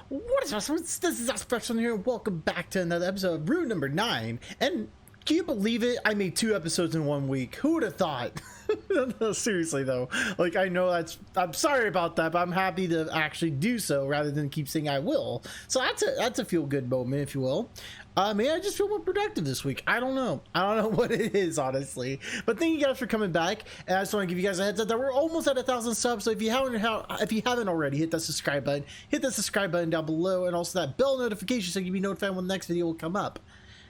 What is up? This is Aspect here. Welcome back to another episode of Brew number 9. And can you believe it? I made 2 episodes in 1 week. Who would have thought? No, seriously though. Like, I know I'm sorry about that, but I'm happy to actually do so rather than keep saying I will. So that's a feel good moment, if you will. Maybe I just feel more productive this week. I don't know what it is, honestly. But thank you guys for coming back. And I just want to give you guys a heads up that we're almost at 1,000 subs. So if you haven't already, hit that subscribe button. Hit that subscribe button down below, and also that bell notification so you can be notified when the next video will come up.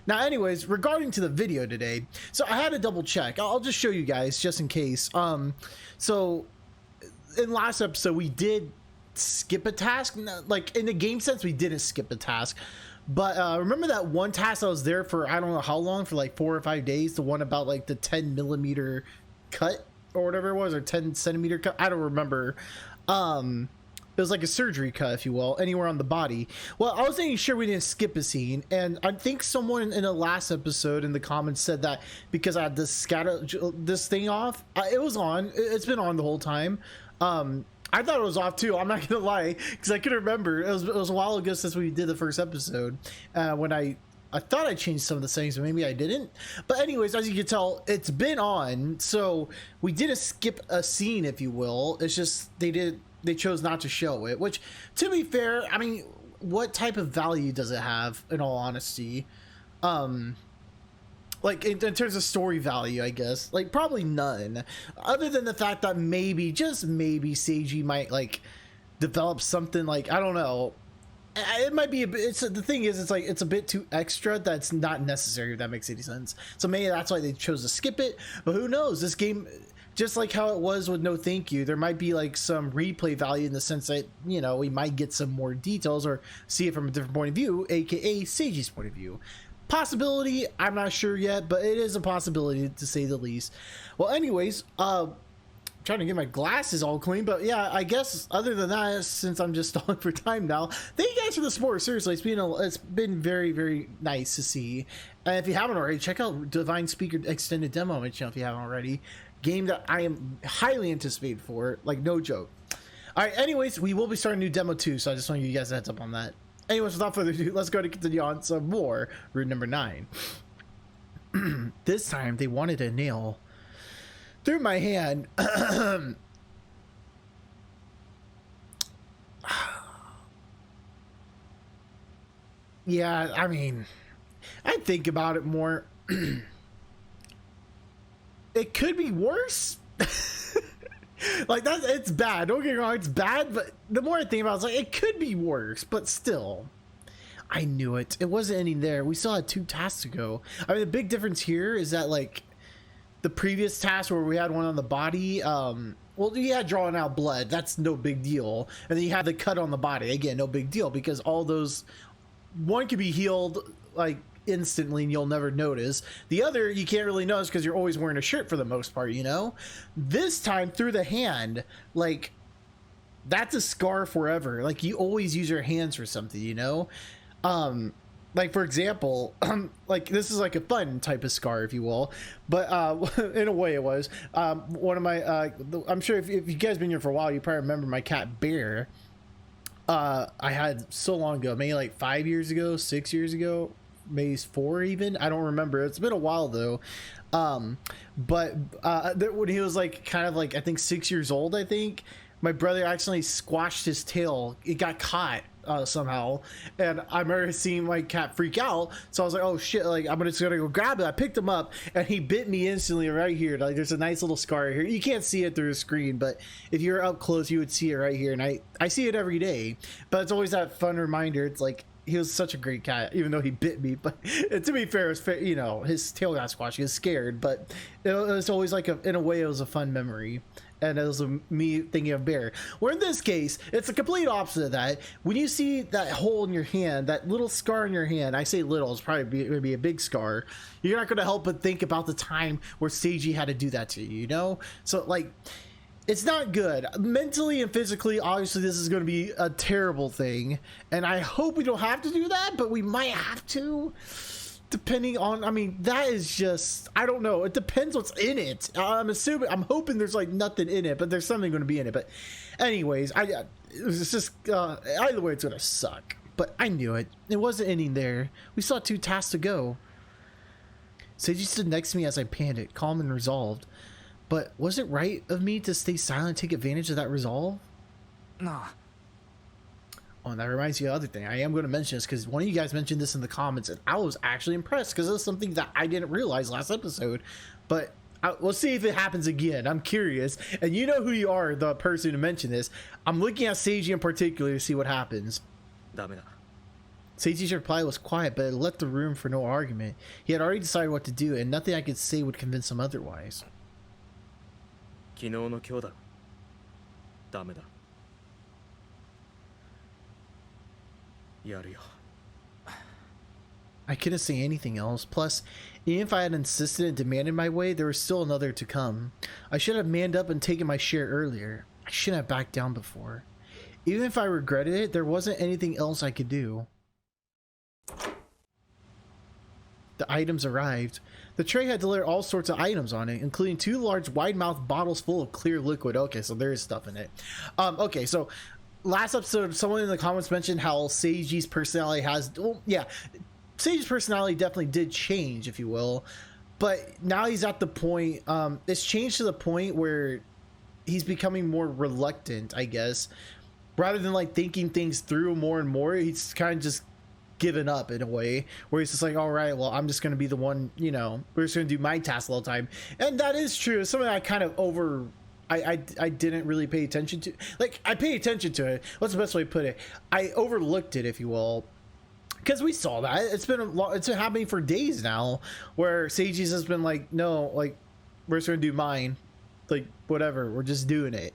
Now, anyways, regarding to the video today, so I had to double check. I'll just show you guys just in case. So in last episode we did skip a task. Like in the game sense, we didn't skip a task. But remember that one task that was there for I don't know how long, for like 4 or 5 days, the one about like the 10 millimeter cut or whatever it was, or 10 centimeter cut, I don't remember. It was like a surgery cut, if you will, anywhere on the body. Well, I was making sure we didn't skip a scene, and I think someone in the last episode in the comments said that because I had to scatter this thing off. It was on. It's been on the whole time. I thought it was off too. I'm not gonna lie, because I couldn't remember. It was a while ago since we did the first episode. When I thought I changed some of the settings, but maybe I didn't. But anyways, as you can tell, it's been on. So we didn't skip a scene, if you will. It's just they chose not to show it, which, to be fair, I mean, what type of value does it have, in all honesty? Like, in terms of story value, I guess, like, probably none, other than the fact that maybe, just maybe, Seiji might, like, develop something, like, I don't know, it might be a bit, the thing is, it's like, it's a bit too extra that's not necessary, if that makes any sense. So maybe that's why they chose to skip it, but who knows? This game, just like how it was with No Thank You, there might be like some replay value in the sense that, you know, we might get some more details or see it from a different point of view, aka Seiji's point of view. Possibility, I'm not sure yet, but it is a possibility, to say the least. Well, anyways, trying to get my glasses all clean, but yeah, I guess other than that, since I'm just stalling for time now, thank you guys for the support. Seriously, it's been very, very nice to see. And if you haven't already, check out Divine Speaker Extended Demo on my channel if you haven't already. Game that I am highly anticipated for, like, no joke. All right, anyways, we will be starting a new demo too, so I just want to give you guys a heads up on that. Anyways, without further ado, let's go to continue on some more route number 9. This time they wanted a nail through my hand. Yeah, I mean, I think about it more. It could be worse. Like, it's bad, don't get me wrong, it's bad, but the more I think about it, it's like, it could be worse, but still, I knew it. It wasn't any there. We still had 2 tasks to go. I mean, the big difference here is that, like, the previous task where we had one on the body, well, you had drawing out blood, that's no big deal, and then you had the cut on the body, again, no big deal, because all those, one could be healed, like, instantly and you'll never notice. The other you can't really notice because you're always wearing a shirt for the most part, you know. This time through the hand, like, that's a scar forever. Like, you always use your hands for something, you know. Like, for example, like, this is like a fun type of scar, if you will, but in a way it was one of my I'm sure if you guys been here for a while, you probably remember my cat Bear. I had so long ago, maybe like 5 years ago, 6 years ago, maybe 4 even, I don't remember. It's been a while though. But when he was like kind of like, I think 6 years old, I think my brother accidentally squashed his tail. It got caught somehow, and I remember seeing my cat freak out, so I was like, oh shit, like, I'm just gonna go grab it. I picked him up and he bit me instantly right here. Like, there's a nice little scar here. You can't see it through the screen, but if you're up close you would see it right here, and I see it every day. But it's always that fun reminder. It's like, he was such a great cat, even though he bit me. But to be fair, it was fair, you know, his tail got squashed. He was scared, but it was always like, in a way, it was a fun memory. And it was me thinking of Bear. Where in this case, it's the complete opposite of that. When you see that hole in your hand, that little scar in your hand, I say little, it's probably maybe a big scar, you're not going to help but think about the time where Seiji had to do that to you, you know? So, like, it's not good mentally and physically. Obviously this is going to be a terrible thing, and I hope we don't have to do that, but we might have to, depending on, I mean, that is just, I don't know, it depends what's in it. I'm hoping there's like nothing in it, but there's something going to be in it. But anyways, it was just either way it's gonna suck. But I knew it. It wasn't ending there. We still had 2 tasks to go. Seiji stood next to me as I panicked, calm and resolved. But was it right of me to stay silent and take advantage of that resolve? Nah. Oh, and that reminds me of the other thing. I am going to mention this because one of you guys mentioned this in the comments, and I was actually impressed because it was something that I didn't realize last episode. But we'll see if it happens again. I'm curious. And you know who you are, the person who mentioned this. I'm looking at Seiji in particular to see what happens. Seiji's reply was quiet, but it left the room for no argument. He had already decided what to do, and nothing I could say would convince him otherwise. I couldn't say anything else. Plus, even if I had insisted and demanded my way, there was still another to come. I should have manned up and taken my share earlier. I shouldn't have backed down before. Even if I regretted it, there wasn't anything else I could do. The items arrived. The tray had delivered all sorts of items on it, including 2 large wide-mouthed bottles full of clear liquid. Okay, so there is stuff in it. Okay, so last episode, someone in the comments mentioned how Seiji's personality has... Well, yeah, Seiji's personality definitely did change, if you will. But now he's at the point... it's changed to the point where he's becoming more reluctant, I guess. Rather than, like, thinking things through more and more, he's kind of just given up in a way where he's just like, all right, well, I'm just going to be the one, you know, we're just going to do my task all the time. And that is true. It's something I kind of I didn't really pay attention to. Like, I paid attention to it. What's the best way to put it? I overlooked it, if you will, because we saw that it's been happening for days now, where Seiji's has been like, no, like, we're just going to do mine, like, whatever, we're just doing it.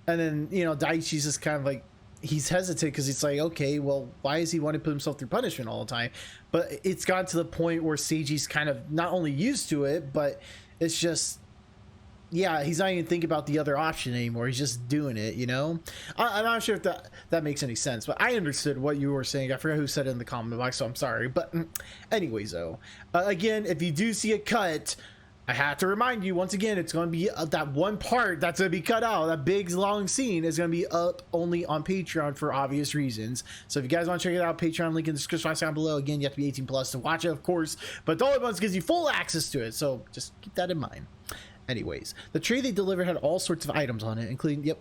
And then, you know, Daichi's just kind of like, he's hesitant because it's like, okay, well, why does he want to put himself through punishment all the time? But it's gotten to the point where Seiji's kind of not only used to it, but it's just, yeah, he's not even thinking about the other option anymore. He's just doing it, you know? I'm not sure if that makes any sense, but I understood what you were saying. I forgot who said it in the comment box, so I'm sorry. But anyways, though, again, if you do see a cut, I have to remind you once again, it's going to be that one part that's going to be cut out. That big long scene is going to be up only on Patreon for obvious reasons. So if you guys want to check it out, Patreon link in the description box down below. Again, you have to be 18 plus to watch it, of course, but the only ones gives you full access to it. So just keep that in mind. Anyways, the tray they delivered had all sorts of items on it, including yep.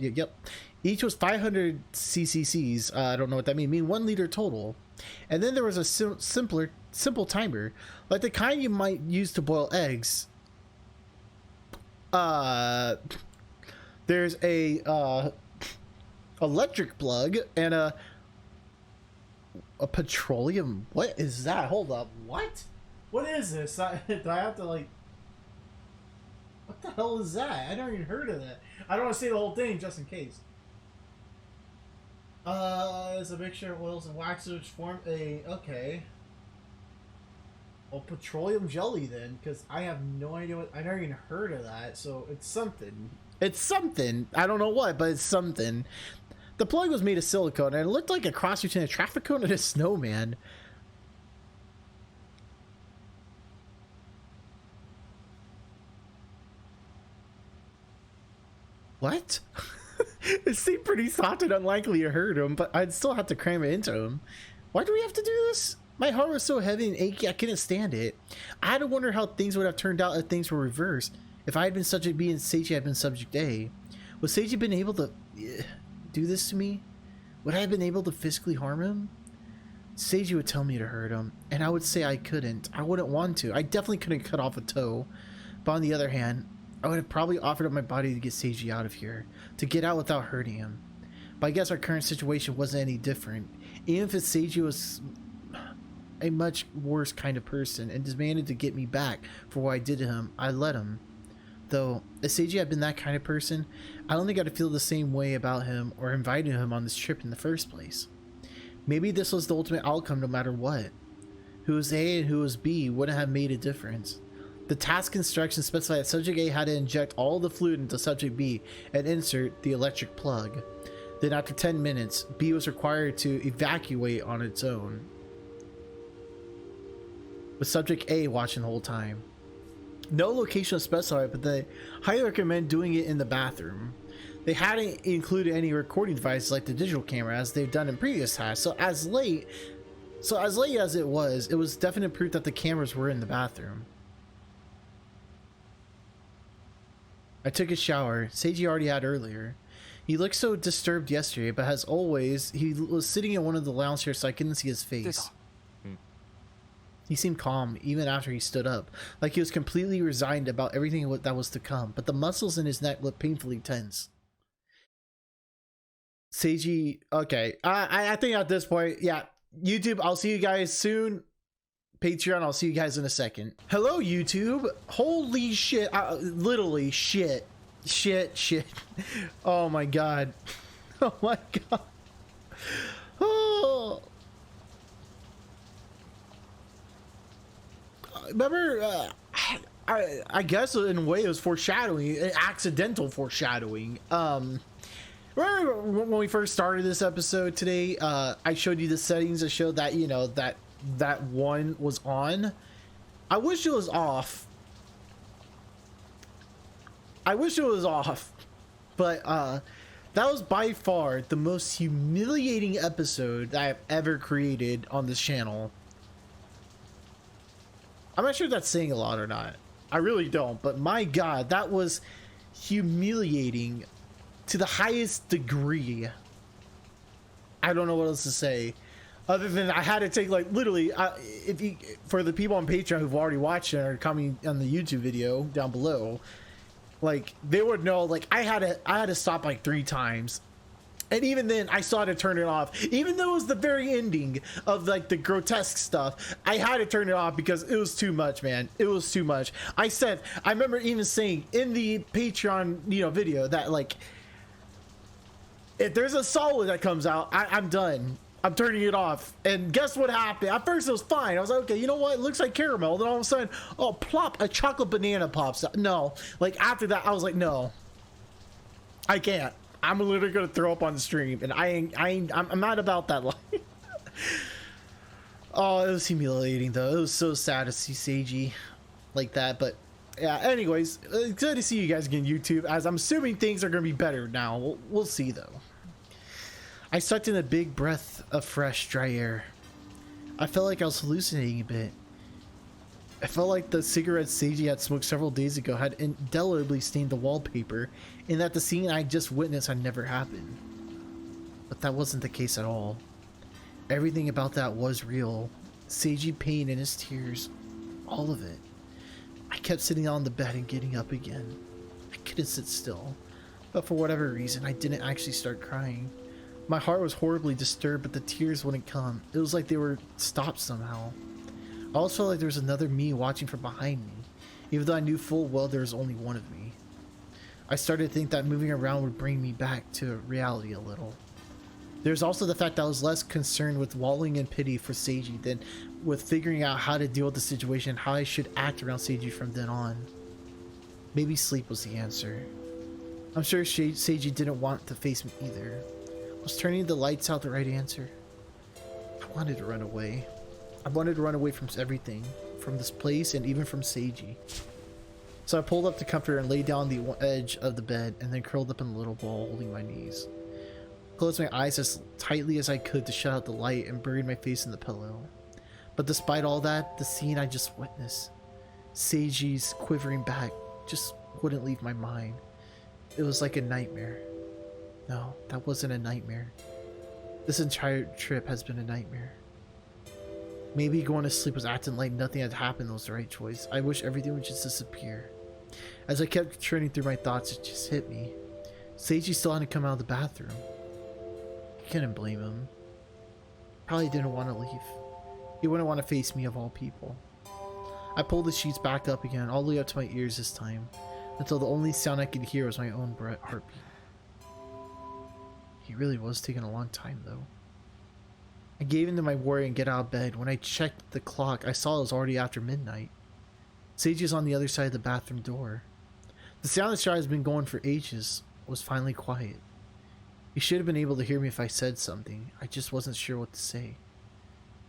Each was 500 cc's. I don't know what that means. 1 liter total. And then there was a simple timer, like the kind you might use to boil eggs. There's a electric plug and a petroleum. What is that? Hold up. What is this? Do I have to, like, what the hell is that? I never even heard of that. I don't want to say the whole thing just in case. It's a mixture of oils and waxes which form okay. Well, petroleum jelly then, because I have no idea what, I never even heard of that, so it's something. It's something. I don't know what, but it's something. The plug was made of silicone, and it looked like a cross between a traffic cone and a snowman. What? It seemed pretty soft and unlikely to hurt him, but I'd still have to cram it into him. Why do we have to do this? My heart was so heavy and achy, I couldn't stand it. I had to wonder how things would have turned out if things were reversed. If I had been subject B and Seiji had been subject A. Would Seiji been able to do this to me? Would I have been able to physically harm him? Seiji would tell me to hurt him, and I would say I couldn't. I wouldn't want to. I definitely couldn't cut off a toe. But on the other hand, I would have probably offered up my body to get Seiji out of here. To get out without hurting him. But I guess our current situation wasn't any different. Even if Seiji was a much worse kind of person and demanded to get me back for what I did to him, I let him. Though, if Seiji had been that kind of person, I don't think I'd feel the same way about him or inviting him on this trip in the first place. Maybe this was the ultimate outcome no matter what. Who was A and who was B wouldn't have made a difference. The task instructions specified that Subject A had to inject all the fluid into Subject B and insert the electric plug. Then after 10 minutes, B was required to evacuate on its own, with Subject A watching the whole time. No location was specified, but they highly recommend doing it in the bathroom. They hadn't included any recording devices like the digital camera as they've done in previous tasks. So as late as it was definite proof that the cameras were in the bathroom. I took a shower. Seiji already had earlier. He looked so disturbed yesterday, but as always, he was sitting in one of the lounge chairs so I couldn't see his face. He seemed calm even after he stood up, like he was completely resigned about everything that was to come, but the muscles in his neck looked painfully tense. Seiji, okay. I think at this point, yeah, YouTube, I'll see you guys soon. Patreon, I'll see you guys in a second. Hello, YouTube. Holy shit. Literally, shit. Shit. Oh my god. Oh my god. Oh. Remember, I guess in a way it was foreshadowing, accidental foreshadowing. Remember when we first started this episode today, I showed you the settings that showed that, you know, that one was on. I wish it was off. But that was by far the most humiliating episode that I've ever created on this channel. I'm not sure if that's saying a lot or not. I really don't, but my god, that was humiliating to the highest degree. I don't know what else to say other than I had to take, like, literally, for the people on Patreon who've already watched it or coming on the YouTube video down below, like, they would know, like, I had to stop like 3 times. And even then, I still had to turn it off. Even though it was the very ending of, like, the grotesque stuff, I had to turn it off because it was too much, man. It was too much. I remember even saying in the Patreon, you know, video that, like, if there's a solid that comes out, I'm done. I'm turning it off. And guess what happened? At first, it was fine. I was like, okay, you know what? It looks like caramel. Then all of a sudden, oh, plop, a chocolate banana pops out. No. Like, after that, I was like, no. I can't. I'm literally gonna throw up on the stream, and I'm not about that life. Oh, it was humiliating though. It was so sad to see Seiji like that, but yeah. Anyways, good to see you guys again, YouTube. As I'm assuming things are gonna be better now. We'll see though. I sucked in a big breath of fresh, dry air. I felt like I was hallucinating a bit. I felt like the cigarettes Seiji had smoked several days ago had indelibly stained the wallpaper, and that the scene I just witnessed had never happened. But that wasn't the case at all. Everything about that was real. Seiji pain and his tears. All of it. I kept sitting on the bed and getting up again. I couldn't sit still. But for whatever reason, I didn't actually start crying. My heart was horribly disturbed, but the tears wouldn't come. It was like they were stopped somehow. I always felt like there was another me watching from behind me, even though I knew full well there was only one of me. I started to think that moving around would bring me back to reality a little. There's also the fact that I was less concerned with wallowing in pity for Seiji than with figuring out how to deal with the situation and how I should act around Seiji from then on. Maybe sleep was the answer. I'm sure Seiji didn't want to face me either. Was turning the lights out the right answer? I wanted to run away. I wanted to run away from everything, from this place and even from Seiji. So I pulled up the comforter and lay down on the edge of the bed and then curled up in a little ball holding my knees. Closed my eyes as tightly as I could to shut out the light and buried my face in the pillow. But despite all that, the scene I just witnessed, Seiji's quivering back, just wouldn't leave my mind. It was like a nightmare. No, that wasn't a nightmare. This entire trip has been a nightmare. Maybe going to sleep was acting like nothing had happened was the right choice. I wish everything would just disappear. As I kept churning through my thoughts, it just hit me. Seiji still hadn't come out of the bathroom. I couldn't blame him. Probably didn't want to leave. He wouldn't want to face me of all people. I pulled the sheets back up again, all the way up to my ears this time, until the only sound I could hear was my own heartbeat. He really was taking a long time though. I gave in to my worry and get out of bed. When I checked the clock, I saw it was already after midnight. Seiji's on the other side of the bathroom door. The sound that has been going for ages was finally quiet. He should have been able to hear me if I said something. I just wasn't sure what to say.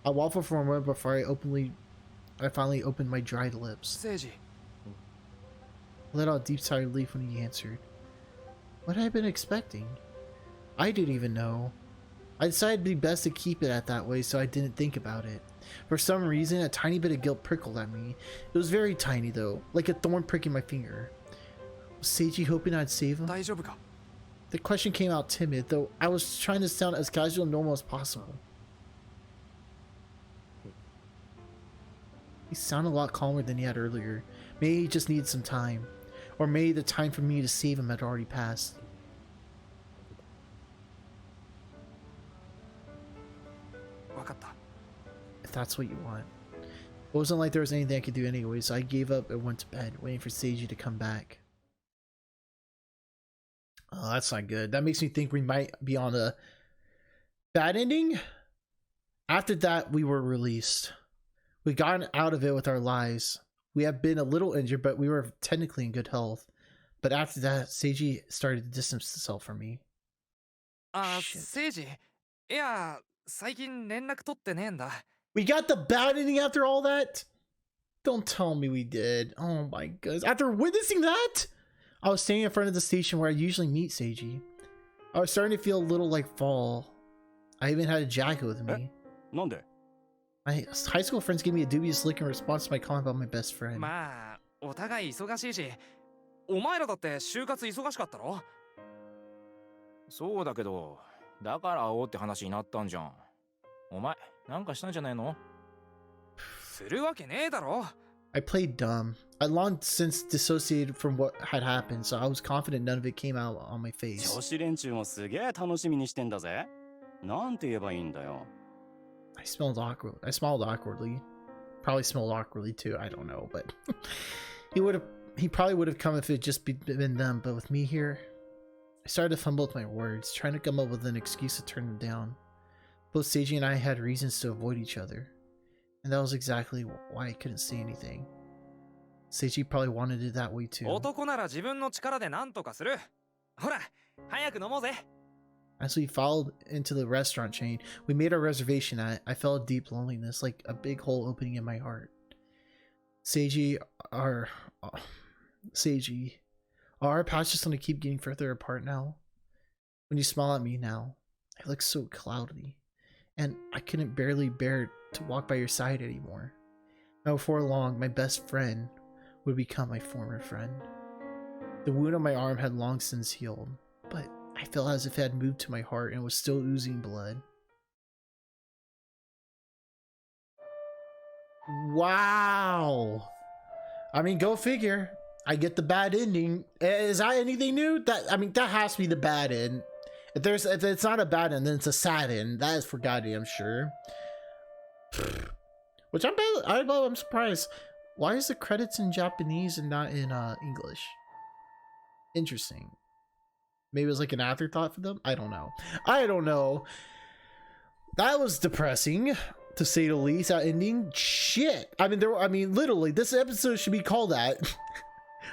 I waffled for a moment before I finally opened my dried lips. Seiji. I let out a deep sigh of relief when he answered. What had I been expecting? I didn't even know. I decided it'd be best to keep it at that way, so I didn't think about it. For some reason, a tiny bit of guilt prickled at me. It was very tiny though, like a thorn pricking my finger. Was Seiji hoping I'd save him? The question came out timid, though I was trying to sound as casual and normal as possible. He sounded a lot calmer than he had earlier. Maybe he just needed some time. Or maybe the time for me to save him had already passed. If that's what you want. It wasn't like there was anything I could do anyway, so I gave up and went to bed, waiting for Seiji to come back. Oh, that's not good. That makes me think we might be on a bad ending. After that, we were released. We got out of it with our lives. We have been a little injured, but we were technically in good health. But after that, Seiji started to distance himself from me. Seiji. Yeah, 最近連絡取ってねえんだ。 We got the bad ending after all that? Don't tell me we did. Oh my goodness. After witnessing that, I was standing in front of the station where I usually meet Seiji. I was starting to feel a little like fall. I even had a jacket with me. Nande? My high school friends gave me a dubious look in response to my comment about my best friend. まあ、お互い忙しいし、お前らだって就活忙しかったろ？そうだけど、だから会おうって話になったんじゃん。お前、なんかしたんじゃないの？するわけねえだろ。I played dumb. I long since dissociated from what had happened, so I was confident none of it came out on my face. 女子連中もすげえ楽しみにしてんだぜ。なんて言えばいいんだよ。I smelled awkwardly. Probably smelled awkwardly too. I don't know, but he probably would have come if it just been them. But with me here, I started to fumble with my words, trying to come up with an excuse to turn them down. Both Seiji and I had reasons to avoid each other, and that was exactly why I couldn't say anything. Seiji probably wanted it that way too. 男なら自分の力で何とかする。ほら、早く飲もうぜ。 As we followed into the restaurant chain we made our reservation at, I felt a deep loneliness, like a big hole opening in my heart. Seiji, are our paths just gonna keep getting further apart now? When you smile at me now, I look so cloudy, and I couldn't barely bear to walk by your side anymore. Now before long, my best friend would become my former friend. The wound on my arm had long since healed, but I felt as if it had moved to my heart and was still oozing blood. Wow. I mean, go figure. I get the bad ending. Is that anything new? That has to be the bad end. If it's not a bad end, then it's a sad end. That is for goddamn sure. Which I'm surprised. Why is the credits in Japanese and not in English? Interesting. Maybe it was like an afterthought for them. I don't know. That was depressing, to say the least. That ending, shit. I mean, literally, this episode should be called that.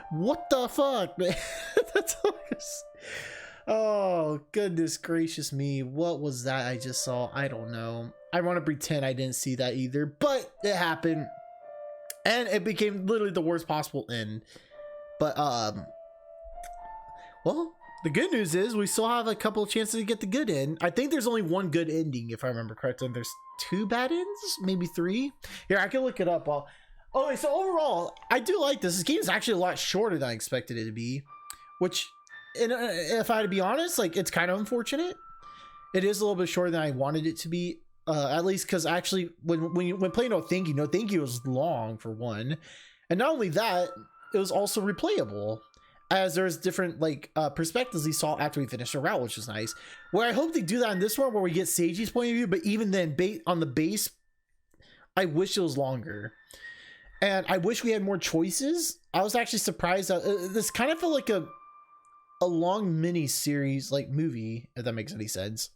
What the fuck, man? That's all oh, goodness gracious me. What was that I just saw? I don't know. I want to pretend I didn't see that either, but it happened, and it became literally the worst possible end. But well. The good news is we still have a couple of chances to get the good end. I think there's only one good ending, if I remember correctly. There's 2 bad ends, maybe 3. Here, I can look it up. Okay, so overall, I do like this. This game is actually a lot shorter than I expected it to be, which, if I had to be honest, like, it's kind of unfortunate. It is a little bit shorter than I wanted it to be, at least because actually, when playing No Thank You was long for one, and not only that, it was also replayable, as there's different perspectives we saw after we finished the route, which is nice. Where I hope they do that in this one, where we get Seiji's point of view, but even then, on the base, I wish it was longer, and I wish we had more choices. I was actually surprised that this kind of felt like a long mini series, like movie, if that makes any sense,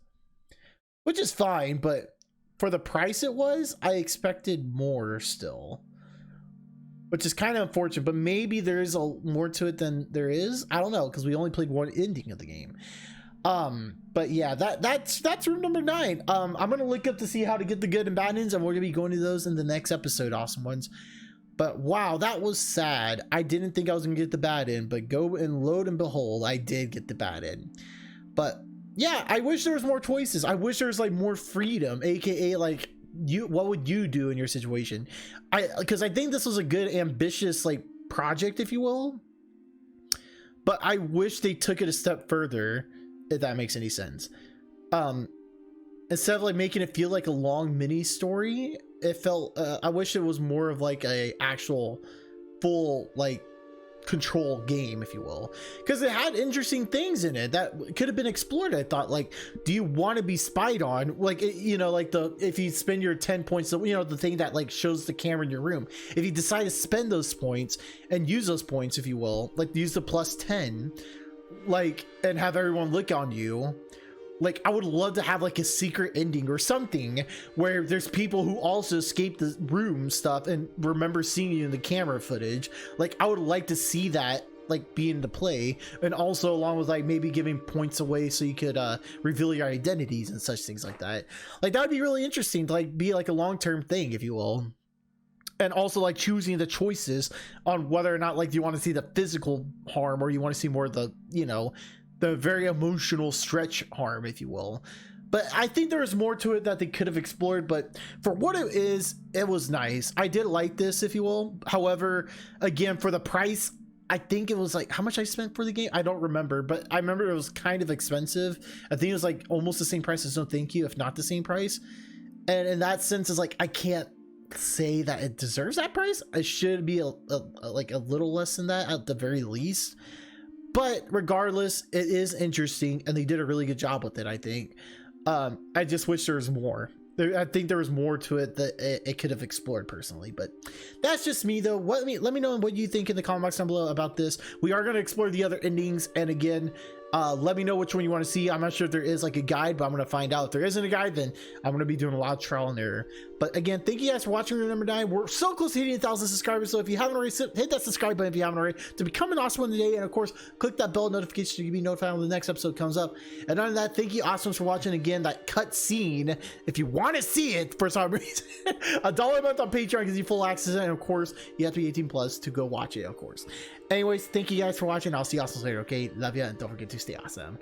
which is fine. But for the price it was, I expected more still. Which is kind of unfortunate, but maybe there is more to it than there is. I don't know, because we only played one ending of the game. But yeah, that's room number 9. I'm gonna look up to see how to get the good and bad ends, and we're gonna be going to those in the next episode. Awesome ones. But wow, that was sad. I didn't think I was gonna get the bad end, but go and load and behold, I did get the bad end. But yeah, I wish there was more choices. I wish there was like more freedom, aka like what would you do in your situation? Because I think this was a good ambitious like project, if you will, but I wish they took it a step further, if that makes any sense. Instead of like making it feel like a long mini story, it felt I wish it was more of like a actual full like control game, if you will, because it had interesting things in it that could have been explored. I thought, like, do you want to be spied on, like, you know, like if you spend your 10 points, you know, the thing that like shows the camera in your room, if you decide to spend those points and use those points, if you will, like use the plus 10, like, and have everyone look on you. Like, I would love to have like a secret ending or something where there's people who also escape the room stuff and remember seeing you in the camera footage. Like, I would like to see that like be into play, and also along with like maybe giving points away so you could reveal your identities and such things like that. Like, that would be really interesting to like be like a long-term thing, if you will. And also like choosing the choices on whether or not like you want to see the physical harm or you want to see more of the, you know, the very emotional stretch harm, if you will. But I think there was more to it that they could have explored, but for what it is, it was nice. I did like this, if you will. However, again, for the price, I think it was like, how much I spent for the game, I don't remember, but I remember it was kind of expensive. I think it was like almost the same price as No Thank You, if not the same price. And in that sense, is like, I can't say that it deserves that price. It should be like a little less than that at the very least. But regardless, it is interesting, and they did a really good job with it, I think. I just wish there was more. I think there was more to it that it could have explored personally, but that's just me though. Let me know what you think in the comment box down below about this. We are going to explore the other endings, and again, let me know which one you want to see. I'm not sure if there is like a guide, but I'm going to find out. If there isn't a guide, then I'm going to be doing a lot of trial and error. But again, thank you guys for watching. Remember, 9, we're so close to hitting 1,000 subscribers, so if you haven't already, hit that subscribe button if you haven't already to become an awesome one today, and of course click that bell notification to be notified when the next episode comes up. And other than that, thank you awesomes for watching. Again, that cut scene, if you want to see it for some reason, $1 a month on Patreon gives you full access, and of course you have to be 18 plus to go watch it, of course. Anyways, thank you guys for watching. I'll see you awesomes later. Okay, love you, and don't forget to stay awesome.